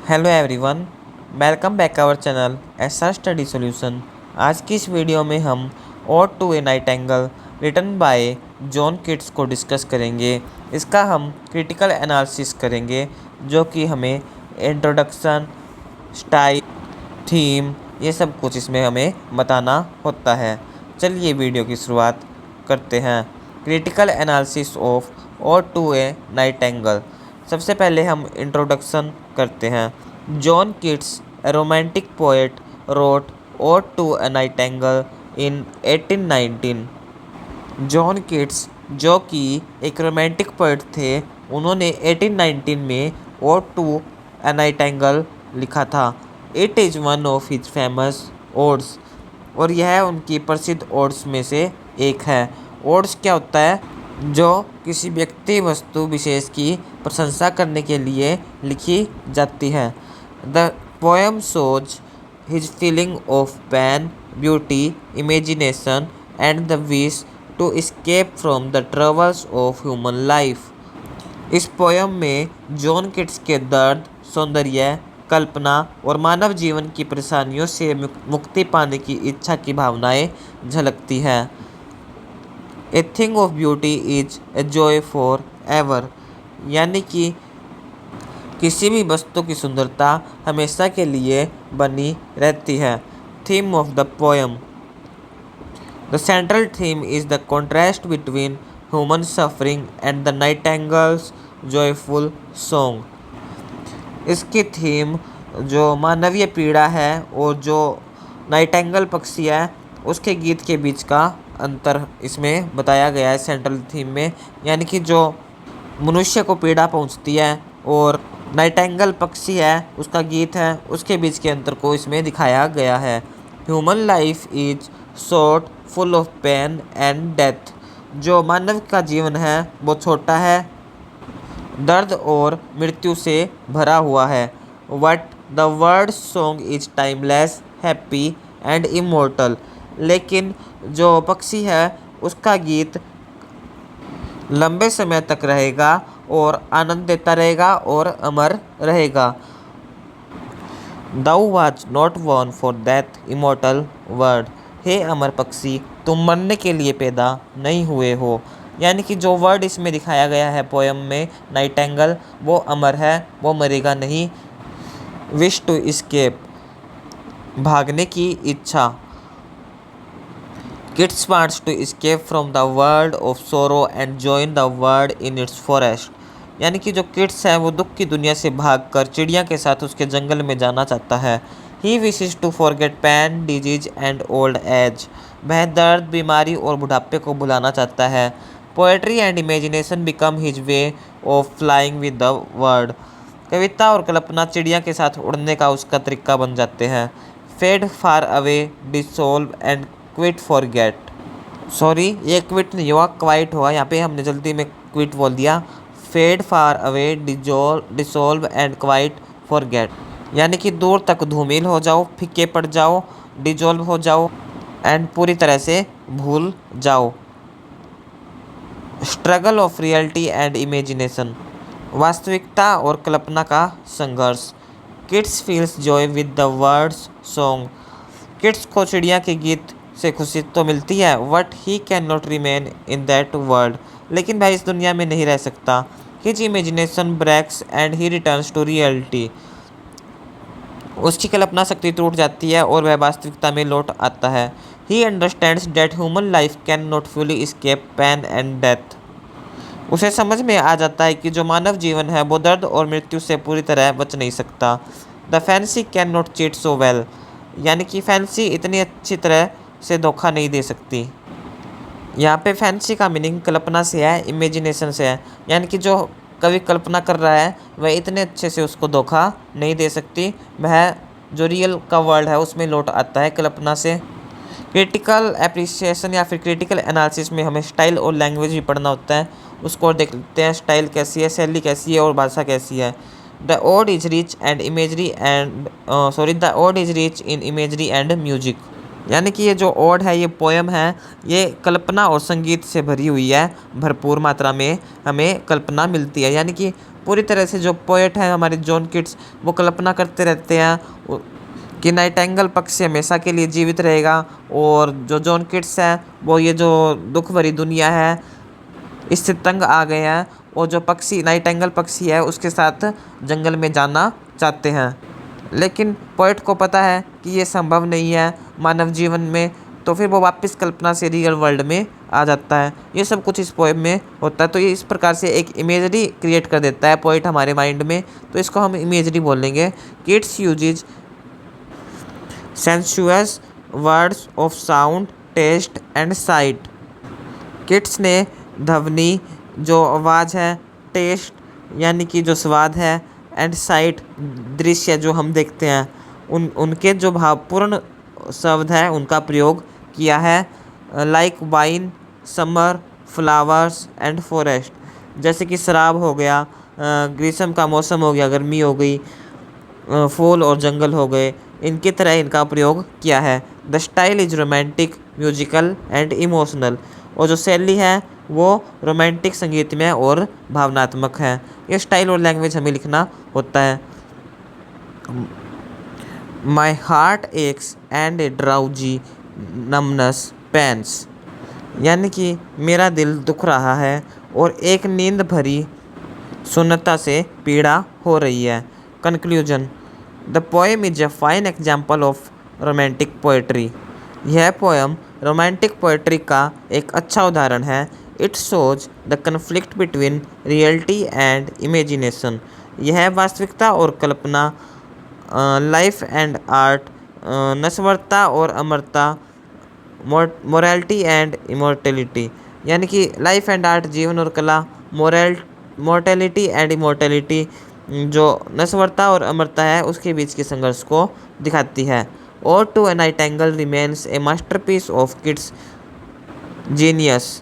Hello everyone, welcome back our channel SR study solution. आज की इस वीडियो में हम ode to a nightingale written by John Keats को डिस्कस करेंगे। इसका हम क्रिटिकल एनालिसिस करेंगे, जो कि हमें इंट्रोडक्शन, स्टाइल, थीम, ये सब कुछ इसमें हमें बताना होता है। चलिए वीडियो की शुरुआत करते हैं। Critical analysis of ode to a nightingale. सबसे पहले हम इंट्रोडक्शन करते हैं। John Keats, a romantic poet, wrote ode to a nightingale in 1819। John Keats, जो कि एक रोमांटिक पोएट थे, उन्होंने 1819 में ओड टू ए नाइटिंगेल लिखा था। It is one of his famous odds, और यह उनकी प्रसिद्ध ओड्स में से एक है। ओड्स क्या होता है? जो किसी व्यक्ति वस्तु विशेष की प्रशंसा करने के लिए लिखी जाती है। The poem shows his feeling of pain, beauty, imagination and the wish to escape from the troubles of human life. इस पोयम में जॉन किट्स के दर्द, सौंदर्य, कल्पना और मानव जीवन की परेशानियों से मुक्ति पाने की इच्छा की भावनाएं झलकती हैं। A thing of beauty is a joy for ever, यानी कि किसी भी वस्तु की सुंदरता हमेशा के लिए बनी रहती है। Theme of the poem. The central theme is the contrast between human suffering and the nightingales joyful song. इसकी थीम जो मानवीय पीड़ा है और जो नाइटिंगेल पक्षी है उसके गीत के बीच का अंतर इसमें बताया गया है सेंट्रल थीम में, यानी कि जो मनुष्य को पीड़ा पहुंचती है और नाइटिंगेल पक्षी है उसका गीत है, उसके बीच के अंतर को इसमें दिखाया गया है। Human life is short, full of pain and death. जो मानव का जीवन है वो छोटा है, दर्द और मृत्यु से भरा हुआ है। But the word song is timeless, happy and immortal. लेकिन जो पक्षी है उसका गीत लंबे समय तक रहेगा और आनंद देता रहेगा और अमर रहेगा। Thou was not born for that immortal word। हे अमर पक्षी, तुम मरने के लिए पैदा नहीं हुए हो। यानी कि जो वर्ड इसमें दिखाया गया है पोयम में, नाइटिंगेल, वो अमर है, वो मरेगा नहीं। विश टू एस्केप, भागने की इच्छा। Keats wants to escape from the world of sorrow and join the world in its forest. यानी कि जो किट्स है वो दुख की दुनिया से भागकर चिड़िया के साथ उसके जंगल में जाना चाहता है। He wishes to forget pain, disease and old age. वह दर्द, बीमारी और बुढ़ापे को भुलाना चाहता है। Poetry and imagination become his way of flying with the word. कविता और कल्पना चिड़िया के साथ उड़ने का उसका तरीका बन जाते हैं। Fade far away, dissolve and quit forget. Sorry, ये क्विट नहीं हुआ, क्वाइट हुआ। यहाँ पे हमने जल्दी में क्विट बोल दिया। Fade far away, dissolve and quite forget, यानी कि दूर तक धूमिल हो जाओ, फीके पड़ जाओ, डिजोल्व हो जाओ एंड पूरी तरह से भूल जाओ। Struggle of reality and imagination, वास्तविकता और कल्पना का संघर्ष। Keats feels joy with the bird's song. Keats को चिड़िया के गीत से खुशी तो मिलती है, but he can not remain in that world. लेकिन वह इस दुनिया में नहीं रह सकता। His imagination breaks and he returns to reality. उसकी कल्पना शक्ति टूट जाती है और वह वास्तविकता में लौट आता है। He understands that human life can not fully escape pain and death. उसे समझ में आ जाता है कि जो मानव जीवन है वो दर्द और मृत्यु से पूरी तरह बच नहीं सकता। The fancy can not cheat so well, यानी कि फैंसी इतनी अच्छी तरह से धोखा नहीं दे सकती। यहाँ पे फैंसी का मीनिंग कल्पना से है, इमेजिनेशन से है, यानी कि जो कवि कल्पना कर रहा है वह इतने अच्छे से उसको धोखा नहीं दे सकती। वह जो रियल का वर्ल्ड है उसमें लौट आता है कल्पना से। क्रिटिकल एप्रिसिएशन या फिर क्रिटिकल एनालिसिस में हमें स्टाइल और लैंग्वेज भी पढ़ना होता है। उसको देख लेते हैं, स्टाइल कैसी है, शैली कैसी है और भाषा कैसी है। The ode is rich and imagery and the ode is rich in imagery and music. यानी कि ये जो ओड है, ये पोयम है, ये कल्पना और संगीत से भरी हुई है। भरपूर मात्रा में हमें कल्पना मिलती है, यानी कि पूरी तरह से जो पोएट हैं हमारे जॉन किट्स, वो कल्पना करते रहते हैं कि नाइटिंगेल पक्षी हमेशा के लिए जीवित रहेगा, और जो जॉन किट्स है वो ये जो दुख भरी दुनिया है इससे तंग आ गए हैं, और जो पक्षी नाइटिंगेल पक्षी है उसके साथ जंगल में जाना चाहते हैं। लेकिन पोएट को पता है कि ये संभव नहीं है मानव जीवन में, तो फिर वो वापस कल्पना से रियल वर्ल्ड में आ जाता है। ये सब कुछ इस पोएम में होता है। तो ये इस प्रकार से एक इमेजरी क्रिएट कर देता है पोएट हमारे माइंड में, तो इसको हम इमेजरी बोलेंगे। Keats uses sensuous words of sound, taste and sight. Keats ने ध्वनि, जो आवाज़ है, टेस्ट यानी कि जो स्वाद है, एंड साइट दृश्य जो हम देखते हैं, उनके जो भावपूर्ण शब्द है उनका प्रयोग किया है। Like wine, summer, flowers and forest. जैसे कि शराब हो गया, ग्रीष्म का मौसम हो गया, गर्मी हो गई, फूल और जंगल हो गए, इनकी तरह इनका प्रयोग किया है। The style is romantic, musical and emotional. और जो शैली है वो रोमांटिक, संगीतमय और भावनात्मक है। ये स्टाइल और लैंग्वेज हमें लिखना होता है। My heart aches and a drowsy numbness pains. यानी कि मेरा दिल दुख रहा है और एक नींद भरी सुन्नता से पीड़ा हो रही है। Conclusion. The poem is a fine example of romantic poetry. यह पोएम रोमांटिक पोएट्री का एक अच्छा उदाहरण है। It shows the conflict between reality and imagination. यह वास्तविकता और कल्पना, लाइफ एंड आर्ट, नश्वरता और अमरता, मोरालिटी एंड इमोर्टेलिटी। यानी कि लाइफ एंड आर्ट, जीवन और कला, मोर्टेलिटी एंड इमोर्टेलिटी, जो नश्वरता और अमरता है उसके बीच के संघर्ष को दिखाती है। Ode to a nightingale remains a masterpiece of Keats genius.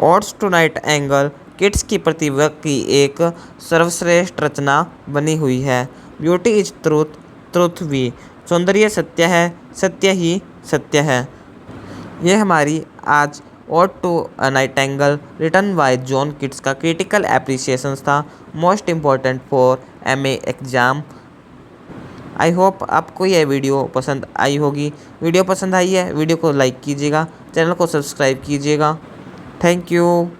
Odes to nightingale Keats की प्रतिभा की एक सर्वश्रेष्ठ रचना बनी हुई है। ब्यूटी इज ट्रूथ, ट्रूथ भी। सौंदर्य सत्य है, सत्य ही सत्य है। ये हमारी आज ode to a nightingale written by John Keats का क्रिटिकल एप्रिसिएशन था, most important for MA exam. I hope आपको यह वीडियो पसंद आई होगी। वीडियो पसंद आई है, वीडियो को लाइक कीजिएगा, चैनल को सब्सक्राइब कीजिएगा। Thank you.